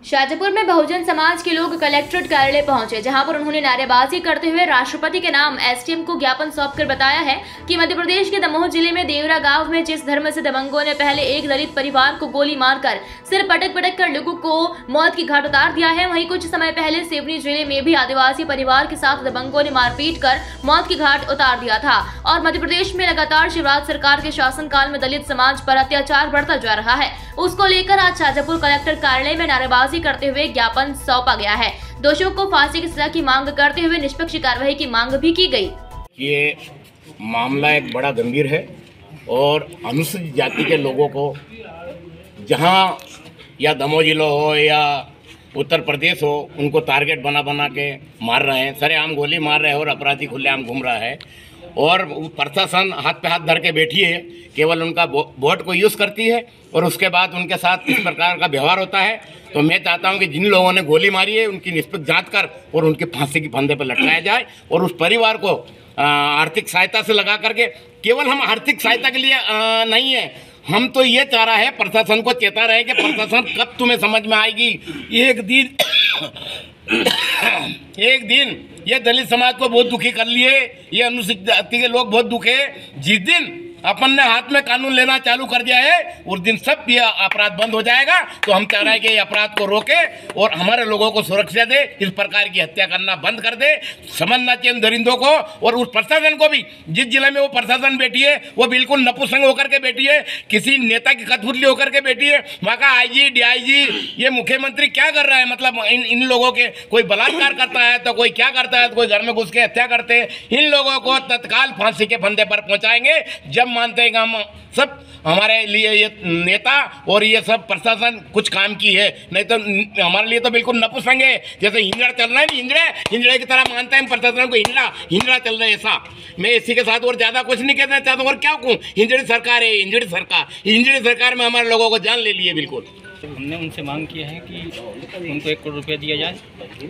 शाजापुर में बहुजन समाज के लोग कलेक्ट्रेट कार्यालय पहुंचे, जहां पर उन्होंने नारेबाजी करते हुए राष्ट्रपति के नाम एसडीएम को ज्ञापन सौंपकर बताया है कि मध्य प्रदेश के दमोह जिले में देवरा गांव में जिस धर्म से दबंगों ने पहले एक दलित परिवार को गोली मारकर सिर पटक कर लोगों को मौत की घाट उतार दिया है, वहीं कुछ समय पहले सिवनी जिले में भी आदिवासी परिवार के साथ दबंगों ने मारपीट कर मौत की घाट उतार दिया था। और मध्य प्रदेश में लगातार शिवराज सरकार के शासनकाल में दलित समाज पर अत्याचार बढ़ता जा रहा है, उसको लेकर आज शाजापुर कलेक्टर कार्यालय में नारेबाजी करते हुए ज्ञापन सौंपा गया है। दोषियों को फांसी की सजा की मांग करते हुए निष्पक्ष कार्रवाई की मांग भी की गई। ये मामला एक बड़ा गंभीर है और अनुसूचित जाति के लोगों को जहां या दमोह जिला हो या उत्तर प्रदेश हो, उनको टारगेट बना के मार रहे हैं, सरेआम गोली मार रहे हैं और अपराधी खुलेआम घूम रहा है। और प्रशासन हाथ पे हाथ धर के बैठी है, केवल उनका वोट को यूज़ करती है और उसके बाद उनके साथ इस प्रकार का व्यवहार होता है। तो मैं चाहता हूं कि जिन लोगों ने गोली मारी है उनकी निष्पक्ष जांच कर और उनकी फांसी की फंदे पर लटकाया जाए और उस परिवार को आर्थिक सहायता से लगा करके, केवल हम आर्थिक सहायता के लिए नहीं है, हम तो ये चाह रहा है, प्रशासन को चेता रहे कि प्रशासन कब तुम्हें समझ में आएगी। एक दिन ये दलित समाज को बहुत दुखी कर लिए, ये अनुसूचित जाति के लोग बहुत दुखे। जिस दिन अपन ने हाथ में कानून लेना चालू कर दिया है उस दिन सब ये अपराध बंद हो जाएगा। तो हम चाह रहे हैं कि ये अपराध को रोके और हमारे लोगों को सुरक्षा दे, इस प्रकार की हत्या करना बंद कर दे। समझना चाहिए दरिंदों को और उस प्रशासन को भी, जिस जिले में वो प्रशासन बैठी है वो बिल्कुल नपुंसक होकर के बैठी है, किसी नेता की कठपुतली होकर के बैठी है। वहाँ का आईजी, डीआईजी, ये मुख्यमंत्री क्या कर रहा है? मतलब इन लोगों के कोई बलात्कार करता है तो कोई क्या करता है, तो कोई घर में घुस के हत्या करते हैं। इन लोगों को तत्काल फांसी के फंदे पर पहुँचाएंगे जब मानते हैं कि हम सब हमारे लिए ये नेता और ये सब प्रशासन कुछ काम की है, नहीं तो हमारे लिए तो बिल्कुल नपुंसक है। जैसे हिंजड़ा चल रहा है ना, हिंजड़े की तरह मानते हैं प्रशासन को, हिंजड़ा चल रहा है ऐसा। मैं इसी के साथ और ज़्यादा कुछ नहीं कहना चाहता हूँ। और क्या कहूँ, हिंजड़ी सरकार है, हिंजड़ी सरकार में हमारे लोगों को जान ले लिए बिल्कुल। हमने उनसे मांग किया है कि उनको 1 करोड़ रुपया दिया जाए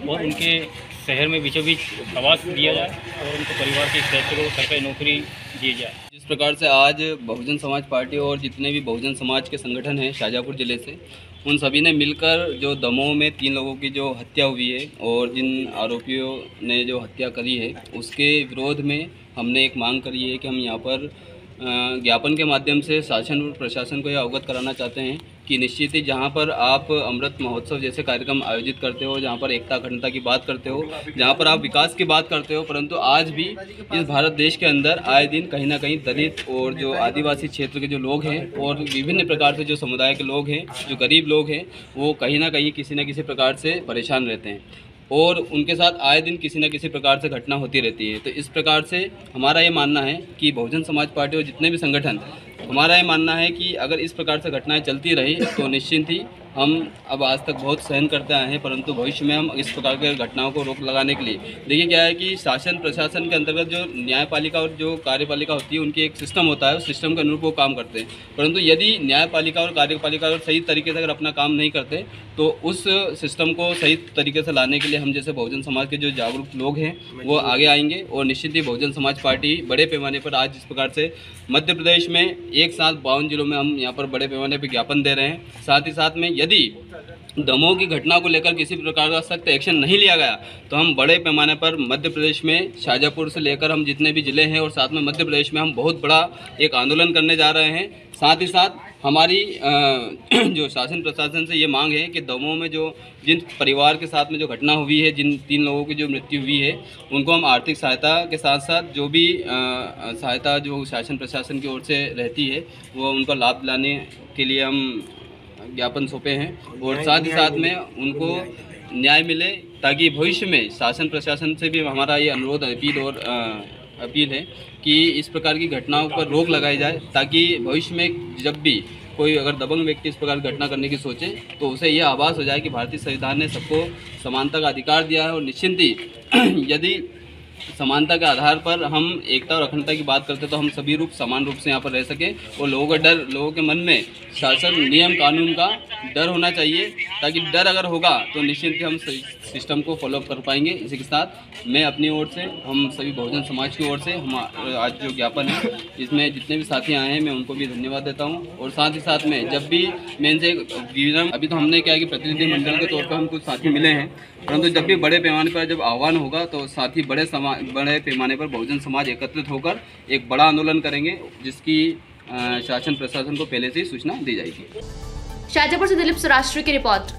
और उनके शहर में बीचों बीच आवास दिया जाए और उनके परिवार के सदस्य को सरकारी नौकरी दी जाए। जिस प्रकार से आज बहुजन समाज पार्टी और जितने भी बहुजन समाज के संगठन हैं शाजापुर ज़िले से, उन सभी ने मिलकर जो दमोह में 3 लोगों की जो हत्या हुई है और जिन आरोपियों ने जो हत्या करी है उसके विरोध में हमने एक मांग करी है कि हम यहाँ पर ज्ञापन के माध्यम से शासन और प्रशासन को यह अवगत कराना चाहते हैं कि निश्चित ही जहाँ पर आप अमृत महोत्सव जैसे कार्यक्रम आयोजित करते हो, जहाँ पर एकता अखंडता की बात करते हो, जहाँ पर आप विकास की बात करते हो, परंतु आज भी इस भारत देश के अंदर आए दिन कहीं ना कहीं दलित और जो आदिवासी क्षेत्र के जो लोग हैं और विभिन्न प्रकार से जो समुदाय के लोग हैं, जो गरीब लोग हैं, वो कहीं ना कहीं किसी न किसी प्रकार से परेशान रहते हैं और उनके साथ आए दिन किसी न किसी प्रकार से घटना होती रहती है। तो इस प्रकार से हमारा ये मानना है कि बहुजन समाज पार्टी और जितने भी संगठन, हमारा ये मानना है कि अगर इस प्रकार से घटनाएं चलती रही तो निश्चिंत ही हम अब आज तक बहुत सहन करते आए हैं, परंतु भविष्य में हम इस प्रकार के घटनाओं को रोक लगाने के लिए, देखिए क्या है कि शासन प्रशासन के अंतर्गत जो न्यायपालिका और जो कार्यपालिका होती है उनकी एक सिस्टम होता है, उस सिस्टम के अनुरूप वो काम करते हैं। परंतु यदि न्यायपालिका और कार्यपालिका अगर सही तरीके से अगर अपना काम नहीं करते तो उस सिस्टम को सही तरीके से लाने के लिए हम जैसे बहुजन समाज के जो जागरूक लोग हैं वो आगे आएंगे और निश्चित ही बहुजन समाज पार्टी बड़े पैमाने पर आज इस प्रकार से मध्य प्रदेश में एक साथ 52 जिलों में हम यहाँ पर बड़े पैमाने पर ज्ञापन दे रहे हैं। साथ ही साथ में यदि दमोह की घटना को लेकर किसी प्रकार का सख्त एक्शन नहीं लिया गया तो हम बड़े पैमाने पर मध्य प्रदेश में शाजापुर से लेकर हम जितने भी ज़िले हैं और साथ में मध्य प्रदेश में हम बहुत बड़ा एक आंदोलन करने जा रहे हैं। साथ ही साथ हमारी जो शासन प्रशासन से ये मांग है कि दमोह में जो जिन परिवार के साथ में जो घटना हुई है, जिन 3 लोगों की जो मृत्यु हुई है, उनको हम आर्थिक सहायता के साथ साथ जो भी सहायता जो शासन प्रशासन की ओर से रहती है वो उनका लाभ दिलाने के लिए हम ज्ञापन सौंपे हैं और साथ ही साथ में उनको न्याय मिले ताकि भविष्य में शासन प्रशासन से भी हमारा ये अनुरोध अपील है कि इस प्रकार की घटनाओं पर रोक लगाई जाए ताकि भविष्य में जब भी कोई अगर दबंग व्यक्ति इस प्रकार घटना करने की सोचे तो उसे यह आभास हो जाए कि भारतीय संविधान ने सबको समानता का अधिकार दिया है और निश्चिंत ही यदि समानता के आधार पर हम एकता और अखंडता की बात करते तो हम सभी समान रूप से यहाँ पर रह सकें और लोगों के मन में शासन नियम कानून का डर होना चाहिए ताकि डर अगर होगा तो निश्चिंत ही हम सिस्टम को फॉलोअप कर पाएंगे। इसी के साथ मैं अपनी ओर से, हम सभी बहुजन समाज की ओर से, हम आज जो ज्ञापन है इसमें जितने भी साथी आए हैं मैं उनको भी धन्यवाद देता हूँ। और साथ ही साथ में जब भी मैं इनसे अभी तो हमने क्या है कि प्रतिनिधि मंडल के तौर पर हम कुछ साथी मिले हैं, परंतु जब भी बड़े पैमाने पर जब आह्वान होगा तो साथी बड़े पैमाने पर बहुजन समाज एकत्रित होकर एक बड़ा आंदोलन करेंगे, जिसकी शासन प्रशासन को पहले से ही सूचना दी जाएगी। शाजापुर से दिलीप सौराष्ट्र की रिपोर्ट।